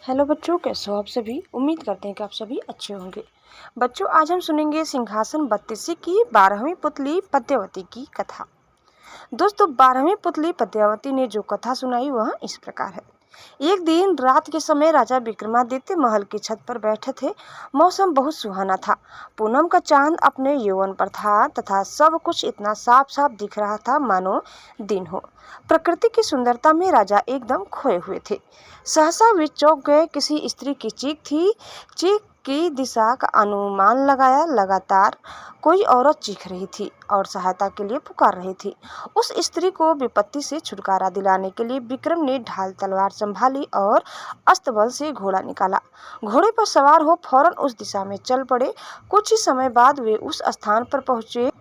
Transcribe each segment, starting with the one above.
Hello बच्चों, कैसे हो आप सभी। उम्मीद करते हैं कि आप सभी अच्छे होंगे। बच्चों, आज हम सुनेंगे सिंहासन बत्तीसी की 12वीं पुतली पद्मावती की कथा। दोस्तों, 12वीं पुतली पद्मावती ने जो कथा सुनाई वह इस प्रकार है। एक दिन रात के समय राजा विक्रमादित्य महल की छत पर बैठे थे। मौसम बहुत सुहाना था। पूनम का चांद अपने यौवन पर था तथा सब कुछ इतना साफ साफ दिख रहा था मानो दिन हो। प्रकृति की सुंदरता में राजा एकदम खोए हुए थे। सहसा वे चौंक गए। किसी स्त्री की चीख थी। चीख की दिशा का अनुमान लगाया। लगातार कोई औरत चीख रही थी और सहायता के लिए पुकार रही थी। उस स्त्री को विपत्ति से छुटकारा दिलाने के लिए विक्रम ने ढाल तलवार संभाली और अस्तबल से घोड़ा निकाला। घोड़े पर सवार हो फौरन उस दिशा में चल पड़े। कुछ ही समय बाद वे उस स्थान पर पहुंचे।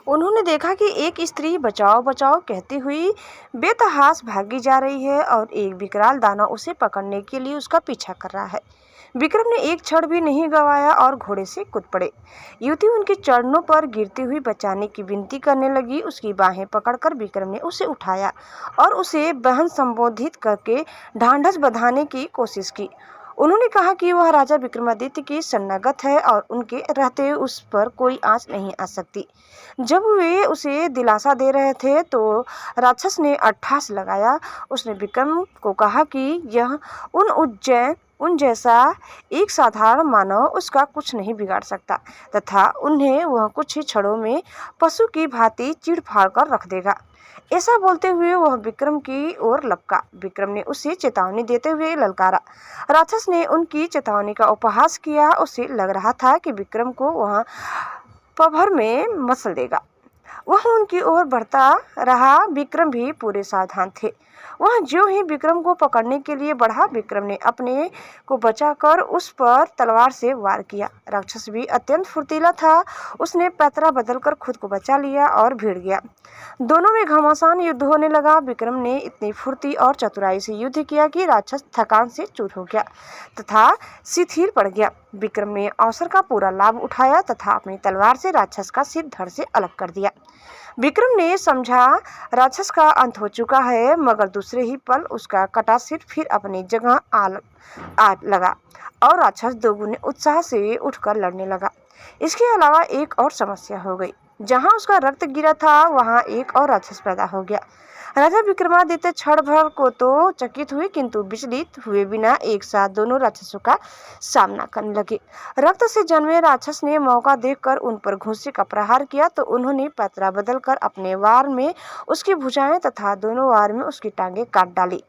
उन्होंने देखा कि एक स्त्री बचाओ बचाओ कहती हुई बेतहाश भागी जा रही है और एक विकराल दानव उसे पकड़ने के लिए उसका पीछा कर रहा है। विक्रम ने एक क्षण भी नहीं गंवाया और घोड़े से कूद पड़े। युवती उनके चरणों पर गिरती हुई बचाने की विनती करने लगी। उसकी बाहें पकड़कर विक्रम ने उसे उठाया और उसे बहन संबोधित करके ढांढस बंधाने की कोशिश की। उन्होंने कहा कि वह राजा विक्रमादित्य की शरणागत है और उनके रहते उस पर कोई आंच नहीं आ सकती। जब वे उसे दिलासा दे रहे थे तो राक्षस ने अट्ठास लगाया। उसने विक्रम को कहा कि यह उन जैसा एक साधारण मानव उसका कुछ नहीं बिगाड़ सकता तथा उन्हें वह कुछ ही क्षणों में पशु की भांति चीड़ फाड़ कर रख देगा। ऐसा बोलते हुए वह विक्रम की ओर लपका। विक्रम ने उसे चेतावनी देते हुए ललकारा। राक्षस ने उनकी चेतावनी का उपहास किया। उसे लग रहा था कि विक्रम को वह पभर में मसल देगा। वह उनकी ओर बढ़ता रहा। विक्रम भी पूरे सावधान थे। वह ज्यों ही विक्रम को पकड़ने के लिए बढ़ा, विक्रम ने अपने को बचाकर उस पर तलवार से वार किया। राक्षस भी अत्यंत फुर्तीला था। उसने पैतरा बदलकर खुद को बचा लिया और भिड़ गया। दोनों में घमासान युद्ध होने लगा। विक्रम ने इतनी फुर्ती और चतुराई से युद्ध किया कि राक्षस थकान से चूर हो गया तथा शिथिल पड़ गया। विक्रम ने अवसर का पूरा लाभ उठाया तथा अपनी तलवार से राक्षस का सिर धड़ से अलग कर दिया। विक्रम ने समझा राक्षस का अंत हो चुका है, मगर दूसरे ही पल उसका कटा सिर फिर अपनी जगह आ लगा और राक्षस दोगुने उत्साह से उठकर लड़ने लगा। इसके अलावा एक और समस्या हो गई। जहां उसका रक्त गिरा था वहां एक और राक्षस पैदा हो गया। राजा विक्रमादित्य क्षण भर को तो चकित हुए, किंतु विचलित हुए बिना एक साथ दोनों राक्षसों का सामना करने लगे। रक्त से जन्मे राक्षस ने मौका देखकर उन पर घूंसे का प्रहार किया तो उन्होंने पैतरा बदलकर अपने वार में उसकी भुजाएं तथा दोनों वार में उसकी टांगें काट डाली।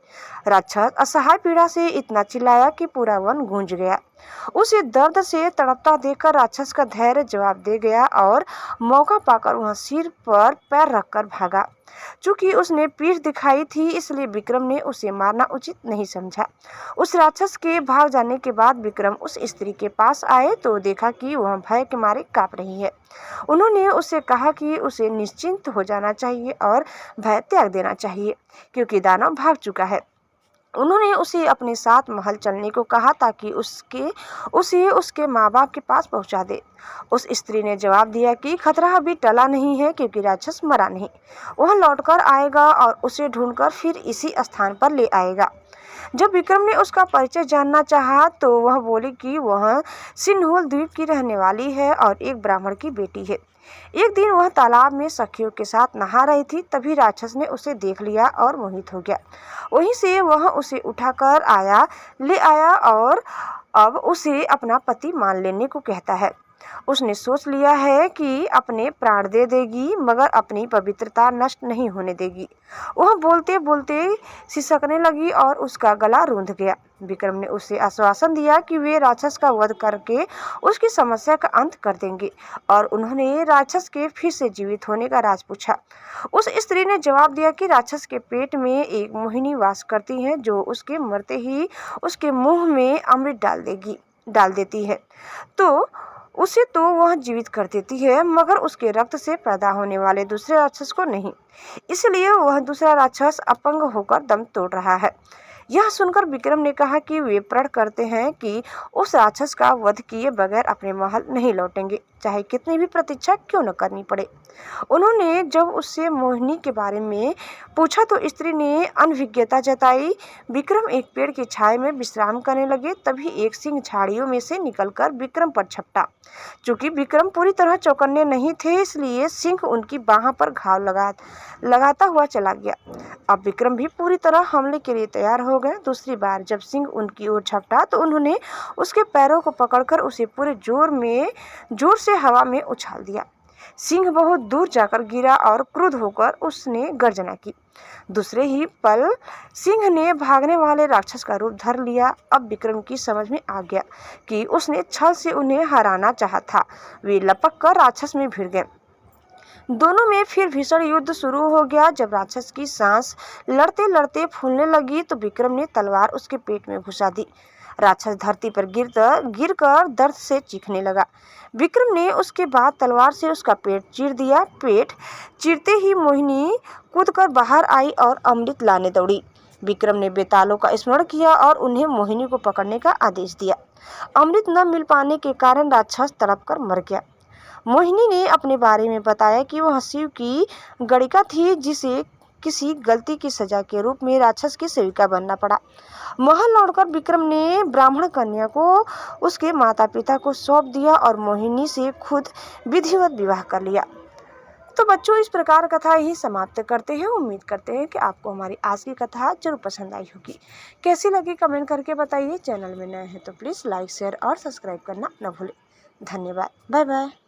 राक्षस असहाय पीड़ा से इतना चिल्लाया कि पूरा वन गूंज गया। उसे दर्द से तड़पता देखकर राक्षस का धैर्य जवाब दे गया और मौका पाकर वह सिर पर पैर रखकर भागा। चूंकि उसने पीठ दिखाई थी इसलिए विक्रम ने उसे मारना उचित नहीं समझा। उस राक्षस के भाग जाने के बाद विक्रम उस स्त्री के पास आए तो देखा कि वह भय के मारे कांप रही है। उन्होंने उससे कहा कि उसे निश्चिंत हो जाना चाहिए और भय त्याग देना चाहिए क्योंकि दानव भाग चुका है। उन्होंने उसे अपने साथ महल चलने को कहा ताकि उसे उसके माँ बाप के पास पहुंचा दे। उस स्त्री ने जवाब दिया कि खतरा अभी टला नहीं है क्योंकि राक्षस मरा नहीं। वह लौटकर आएगा और उसे ढूंढकर फिर इसी स्थान पर ले आएगा। जब विक्रम ने उसका परिचय जानना चाहा तो वह बोली कि वह सिन्होल द्वीप की रहने वाली है और एक ब्राह्मण की बेटी है। एक दिन वह तालाब में सखियों के साथ नहा रही थी, तभी राक्षस ने उसे देख लिया और मोहित हो गया। वहीं से वह उसे उठाकर ले आया और अब उसे अपना पति मान लेने को कहता है। उसने सोच लिया है कि अपने प्राण दे देगी मगर अपनी पवित्रता नष्ट नहीं होने देगी। वह बोलते बोलते सिसकने लगी और उसका गला रूंध गया। विक्रम ने उसे आश्वासन दिया कि वे राक्षस का वध करके उसकी समस्या का अंत कर देंगे और उन्होंने राक्षस के फिर से जीवित होने का राज पूछा। उस स्त्री ने जवाब दिया कि राक्षस के पेट में एक मोहिनी वास करती है जो उसके मरते ही उसके मुंह में अमृत डाल देती है तो उसे तो वह जीवित कर देती है मगर उसके रक्त से पैदा होने वाले दूसरे राक्षस को नहीं। इसलिए वह दूसरा राक्षस अपंग होकर दम तोड़ रहा है। यह सुनकर विक्रम ने कहा कि वे प्रण करते हैं कि उस राक्षस का वध किए बगैर अपने महल नहीं लौटेंगे। चाहे कितनी भी प्रतीक्षा क्यों न करनी पड़े। उन्होंने जब उससे मोहिनी के बारे में पूछा तो स्त्री ने अनभिज्ञता जताई। विक्रम एक पेड़ की छाया में विश्राम करने लगे, तभी एक सिंह झाड़ियों में से निकलकर विक्रम पर झपटा। चूंकि विक्रम पूरी तरह चौकन्ने नहीं थे, इसलिए सिंह उनकी बाह पर घाव लगाता हुआ चला गया। अब विक्रम भी पूरी तरह हमले के लिए तैयार हो गए। दूसरी बार जब सिंह उनकी ओर झपटा तो उन्होंने उसके पैरों को पकड़कर उसे पूरे जोर से हवा में उछाल दिया। सिंह बहुत दूर जाकर गिरा और क्रुद्ध होकर उसने गर्जना की। दूसरे ही पल सिंह ने भागने वाले राक्षस का रूप धर लिया। अब विक्रम की समझ में आ गया कि उसने छल से उन्हें हराना चाहा था। वे लपक कर राक्षस में भिड़ गए। दोनों में फिर भीषण युद्ध शुरू हो गया। जब राक्षस की सांस लड़ते लड़ते फूलने लगी तो विक्रम ने तलवार उसके पेट में घुसा दी। राक्षस धरती पर गिरकर दर्द से चीखने लगा। विक्रम ने उसके बाद तलवार से उसका पेट चीर दिया। पेट चीरते ही मोहिनी कूदकर बाहर आई और अमृत लाने दौड़ी। विक्रम ने बेतालों का स्मरण किया और उन्हें मोहिनी को पकड़ने का आदेश दिया। अमृत न मिल पाने के कारण राक्षस तड़प कर मर गया। मोहिनी ने अपने बारे में बताया कि वह शिव की गणिका थी, जिसे किसी गलती की सजा के रूप में राक्षस की सेविका बनना पड़ा। महल लौटकर विक्रम ने ब्राह्मण कन्या को उसके माता पिता को सौंप दिया और मोहिनी से खुद विधिवत विवाह कर लिया। तो बच्चों, इस प्रकार कथा ही समाप्त करते हैं। उम्मीद करते हैं कि आपको हमारी आज की कथा जरूर पसंद आई होगी। कैसी लगी कमेंट करके बताइए। चैनल में नए हैं तो प्लीज़ लाइक, शेयर और सब्सक्राइब करना न भूलें। धन्यवाद। Bye bye.